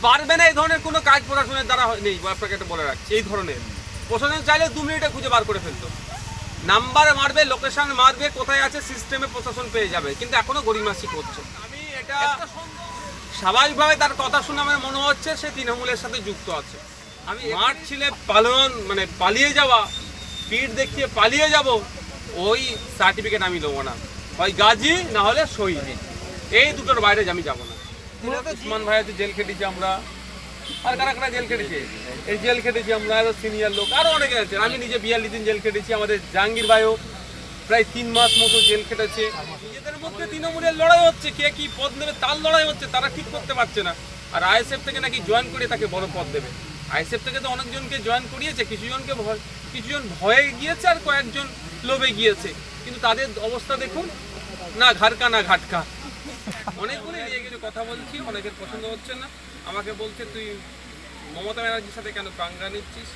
পারবে না, এই ধরনের কোনো কাজ প্রশাসনের দ্বারা নেই। আপনাকে এটা বলে রাখছি, এই ধরনের প্রশাসন চাইলে 2 মিনিটে খুঁজে বার করে ফেলতো। নাম্বার মারবে, লোকেশন মারবে, কোথায় আছে সিস্টেমে প্রশাসন পেয়ে যাবে, কিন্তু এখনো গরিমাসি করছে। আমি এটা স্বাভাবিকভাবে তার কথা শুনে আমার মনে হচ্ছে সে তৃণমূলের সাথে যুক্ত আছে। আমি মাঠ ছিলে পালন মানে পালিয়ে যাওয়া, পিঠ দেখিয়ে পালিয়ে যাব, ওই সার্টিফিকেট আমি দেবো না। হয় গাজী না হলে শহীদ, এই দুটোর বাইরে আমি যাবো না। উসমান ভাই আছে, জেল খেটেছি আমরা, আর কারা কারা জেল খেটেছে, এই জেল খেটেছি আমরা, সিনিয়র লোক আরও অনেকে আছে। আমি নিজে 42 দিন জেল খেটেছি। আমাদের জাহাঙ্গীর ভাইও প্রায় 3 মাস মতো জেল খেটেছে। নিজেদের মধ্যে তৃণমূলের লড়াই হচ্ছে, কে কি পদ নেবে তার লড়াই হচ্ছে, তারা ঠিক করতে পারছে না। আর আইএসএফ থেকে নাকি জয়েন করে তাকে বড় পদ দেবে। আইএসএফ থেকে তো অনেকজনকে জয়েন করিয়েছে, কিছুজন ভয়ে গিয়েছে আর কয়েকজন লোভে গিয়েছে, কিন্তু তাদের অবস্থা দেখুন, না ঘাটকা না ঘাটকা। অনেকগুলো নিয়ে কিছু কথা বলছি, অনেকের পছন্দ হচ্ছে না। আমাকে বলছে তুই মমতা ব্যানার্জির সাথে কেন পাঙ্গা নিচ্ছিস?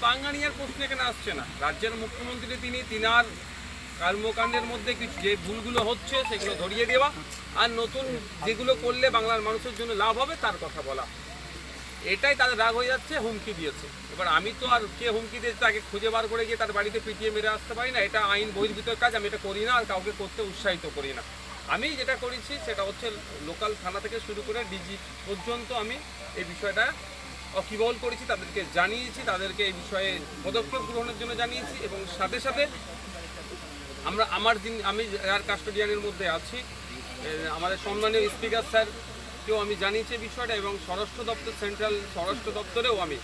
পাঙ্গা নেওয়ার প্রশ্ন এখানে আসছে না। রাজ্যের মুখ্যমন্ত্রী তিনার কর্মকাণ্ডের মধ্যে কিছু যে ভুলগুলো হচ্ছে সেগুলো ধরিয়ে দেওয়া, আর নতুন যেগুলো করলে বাংলার মানুষের জন্য লাভ হবে তার কথা বলা। এটাই তাদের রাগ হয়ে যাচ্ছে, হুমকি দিয়েছে। এবার আমি তো আর কে হুমকি দিয়েছে তাকে খুঁজে বার করে গিয়ে তার বাড়িতে পিটিয়ে মেরে আসতে পারি না। এটা আইন বহির্ভূত কাজ, আমি এটা করি না আর কাউকে করতে উৎসাহিত করি না। আমি যেটা করেছি সেটা হচ্ছে লোকাল থানা থেকে শুরু করে ডিজি পর্যন্ত আমি এই বিষয়টা অকিবহল করেছি, তাদেরকে জানিয়েছি, তাদেরকে এই বিষয়ে পদক্ষেপ গ্রহণের জন্য জানিয়েছি। এবং সাথে সাথে আমি যার কাস্টোডিয়ানের মধ্যে আছি, আমাদের সম্মানীয় স্পিকার স্যারকেও আমি জানিয়েছি বিষয়টা, এবং সেন্ট্রাল স্বরাষ্ট্র দপ্তরেও আমি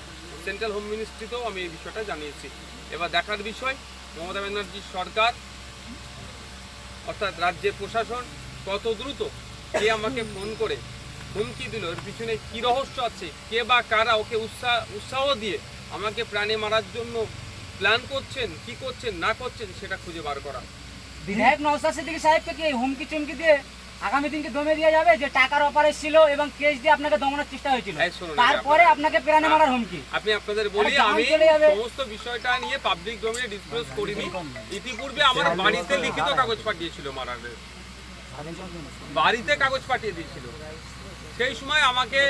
সেন্ট্রাল হোম মিনিস্ট্রিতেও আমি এই বিষয়টা জানিয়েছি। এবার দেখার বিষয় মমতা ব্যানার্জির সরকার অর্থাৎ রাজ্যের প্রশাসন কত দ্রুত, কে আমাকে ফোন করে হুমকি দিল, এর পিছনে কী রহস্য আছে, কে বা কারা ওকে উৎসাহ দিয়ে আমাকে প্রাণে মারার জন্য প্ল্যান করছেন, কি করছেন না করছেন সেটা খুঁজে বার করা। বিধায়ক নওশাদ সিদ্দিকী সাহেবকে কি হুমকি চুমকি দিয়ে আগামী দিনকে দমে দিয়ে যাবে যে টাকার অপারেশ ছিল এবং কেস দিয়ে আপনাকে দমানোর চেষ্টা হয়েছিল, তারপরে আপনাকে প্রাণে মারার হুমকি? আপনি আপনাদের বলি, আমি সমস্ত বিষয়টা নিয়ে পাবলিক ডোমেইনে ডিসক্লোজ করিনি। ইতিপূর্বে আমার বাড়িতে লিখিত কাগজ পাঠিয়েছিল, মারার বাড়িতে কাগজ পাঠিয়ে দিয়েছিল। সেই সময় আমাকে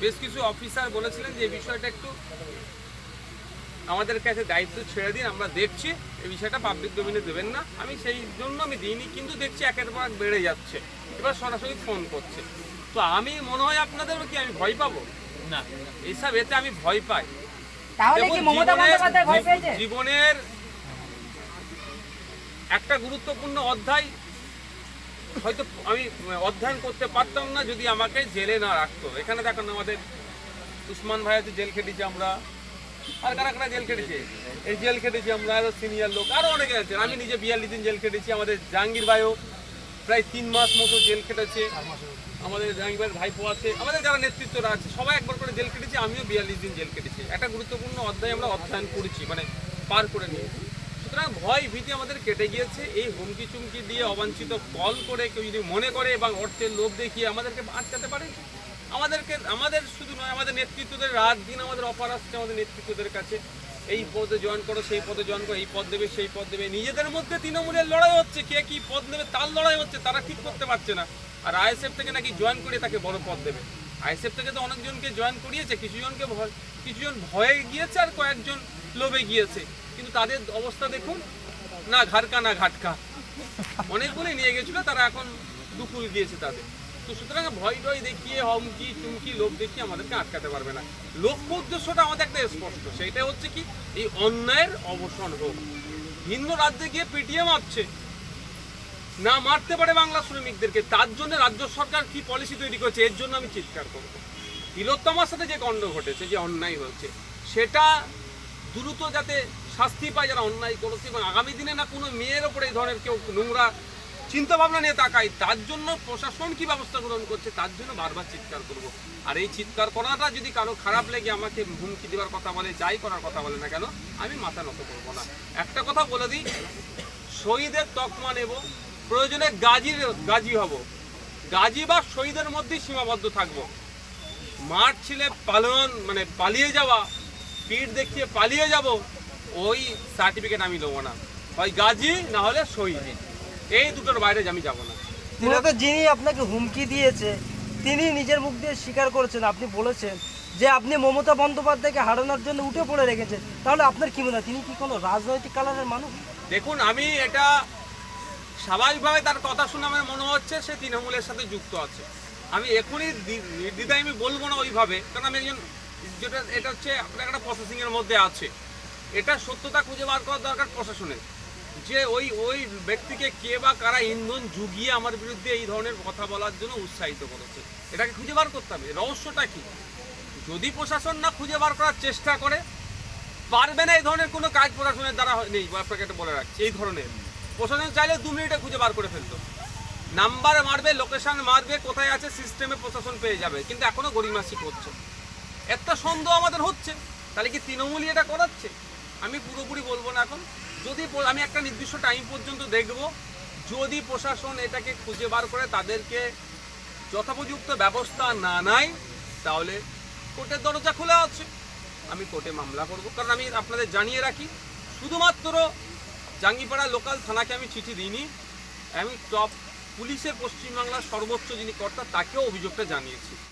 বেশ কিছু অফিসার বলেছিলেন যে এই বিষয়টা একটু আমাদের কাছে দায়িত্ব ছেড়ে দিন, আমরা দেখছি, এই বিষয়টা পাবলিক ডোমেইনে দেবেন না। আমি সেই জন্য আমি দিইনি, কিন্তু দেখছি একের পর এক বেড়ে যাচ্ছে। এবার সরাসরি ফোন করছে, তো আমি মনে হয় আপনাদের কি আমি ভয় পাবো না, এইসব এতে আমি ভয় পাই। তাহলে কি মমতা বন্দ্যোপাধ্যায় ভয় পেয়েছে? জীবনের একটা গুরুত্বপূর্ণ অধ্যায় হয়তো আমি অধ্যয়ন করতে পারতাম না যদি আমাকে জেলে না রাখতো। এখানে দেখুন আমাদের উসমান ভাই আছে, জেল খেটেছি আমরা, আর কারা কারা জেল খেটেছে, এই জেল খেটেছি আমরা, সিনিয়র লোক আরও অনেকে আছে। আমি নিজে 42 দিন জেল খেটেছি। আমাদের জাহাঙ্গীর ভাইও প্রায় 3 মাস মতো জেল খেটেছে। আমাদের জাহাঙ্গীর ভাইয়ের ভাইপো আছে, আমাদের যারা নেতৃত্বরা আছে সবাই একবার করে জেল খেটেছি। আমিও 42 দিন জেল খেটেছি। একটা গুরুত্বপূর্ণ অধ্যায় আমরা অধ্যয়ন করেছি, মানে পার করে নিয়েছি। সুতরাং ভয় ভীতি আমাদের কেটে গিয়েছে। এই হুমকি চুমকি দিয়ে অবাঞ্ছিত কল করে কেউ যদি মনে করে এবং অর্থের লোভ দেখিয়ে আমাদেরকে আটকাতে পারে, আমাদের শুধু নয়, আমাদের নেতৃত্বদের রাত দিন আমাদের অফার আসছে আমাদের নেতৃত্বদের কাছে, এই পদে জয়েন করো, সেই পদে জয়েন করো, এই পদ দেবে সেই পদ দেবে। নিজেদের মধ্যে তৃণমূলের লড়াই হচ্ছে, কে কি পদ নেবে তার লড়াই হচ্ছে, তারা ঠিক করতে পারছে না। আর আইএসএফ থেকে নাকি জয়েন করে তাকে বড় পদ দেবে। আইএসএফ থেকে তো অনেকজনকে জয়েন করিয়েছে, কিছুজন ভয়ে গিয়েছে আর কয়েকজন লোভে গিয়েছে, কিন্তু তাদের অবস্থা দেখুন, না ঘাটকা না ঘাটকা। অনেকগুলোই নিয়ে গেছিল, তারা এখন দুকুল গিয়েছে তাদের। তো সুতরাং ভয় টয় দেখিয়ে, হুমকি চুমকি লোভ দেখিয়ে আমাদেরকে আটকাতে পারবে না। লক্ষ্য উদ্দেশ্যটা আমাদের একটা স্পষ্ট, সেইটা হচ্ছে কি, এই অন্যায়ের অবসান হোক। ভিন্ন রাজ্যে গিয়ে পিটিয়ে মারছে, না মারতে পারে বাংলা শ্রমিকদেরকে, তার জন্য রাজ্য সরকার কি পলিসি তৈরি করেছে, এর জন্য আমি চিৎকার করবো। তিলোত্তমার সাথে যে কাণ্ড ঘটেছে, যে অন্যায় হয়েছে, সেটা দ্রুত যাতে শাস্তি পায় যারা অন্যায় করেছে, এবং আগামী দিনে না কোনো মেয়ের ওপরে এই ধরনের কেউ নোংরা চিন্তা ভাবনা নিয়ে তাকাই, তার জন্য প্রশাসন কি ব্যবস্থা গ্রহণ করছে তার জন্য বারবার চিৎকার করব। আর এই চিৎকার করাটা যদি কারো খারাপ লেগে আমাকে হুমকি দেওয়ার কথা বলে, যাই করার কথা বলে না কেন, আমি মাথা নত করবো না। একটা কথা বলে দিই, শহীদের তকমা নেব, প্রয়োজনে গাজী হব, গাজী বা শহীদের মধ্যেই সীমাবদ্ধ থাকবো। মাঠ ছিলে মানে পালিয়ে যাওয়া, পিঠ দেখিয়ে পালিয়ে যাব, ওই সার্টিফিকেট আমি দেবো না। হয় গাজী না হলে শহীদ, এই দুটোর বাইরে আমি যাব না। মূলত যিনি আপনাকে হুমকি দিয়েছে তিনি নিজের মুখ দিয়ে স্বীকার করেছেন, আপনি বলেছেন যে আপনি মমতা বন্দ্যোপাধ্যায়কে হারানোর জন্য উঠে পড়ে রেখেছেন। তাহলে আপনার কি মনে হয় তিনি কি কোনো রাজনৈতিক কালারের মানুষ? দেখুন, আমি এটা স্বাভাবিকভাবে তার কথা শুনে আমার মনে হচ্ছে সে তৃণমূলের সাথে যুক্ত আছে। আমি এখনই নির্দ্বিধায় আমি বলবো না ওইভাবে, কারণ আমি একজন, যেটা এটা হচ্ছে আপনার একটা প্রসেসিংয়ের মধ্যে আছে। এটা সত্যতা খুঁজে বার করার দরকার প্রশাসনের, যে ওই ব্যক্তিকে কে বা কারা ইন্ধন জুগিয়ে আমার বিরুদ্ধে এই ধরনের কথা বলার জন্য উৎসাহিত করেছে। এটাকে খুঁজে বার করতে হবে, রহস্যটা কি। যদি প্রশাসন না খুঁজে বার করার চেষ্টা করে, পারবে না। এই ধরনের কোনো কাজ প্রশাসনের দ্বারা নেই, আপনাকে এটা বলে রাখছি। এই ধরনের প্রশাসন চাইলে 2 মিনিটে খুঁজে বার করে ফেলতো। নাম্বার মারবে, লোকেশন মারবে, কোথায় আছে সিস্টেমে প্রশাসন পেয়ে যাবে। কিন্তু এখনো গরিমাসি করছে। একটা সন্দেহ আমাদের হচ্ছে, তাহলে কি তৃণমূলই এটা করাচ্ছে? আমি পুরোপুরি বলবো না এখন। যদি আমি একটা নির্দিষ্ট টাইম পর্যন্ত দেখব, যদি প্রশাসন এটাকে খুঁজে বার করে তাদেরকে যথোপযুক্ত ব্যবস্থা না নেয়, তাহলে কোর্টের দরজা খোলা আছে, আমি কোর্টে মামলা করব। কারণ আমি আপনাদের জানিয়ে রাখি, শুধুমাত্র জাঙ্গিপাড়া লোকাল থানাকে আমি চিঠি দিইনি, আমি টপ পুলিশের পশ্চিমবাংলার সর্বোচ্চ যিনি কর্তা তাকেও অভিযোগটা জানিয়েছি।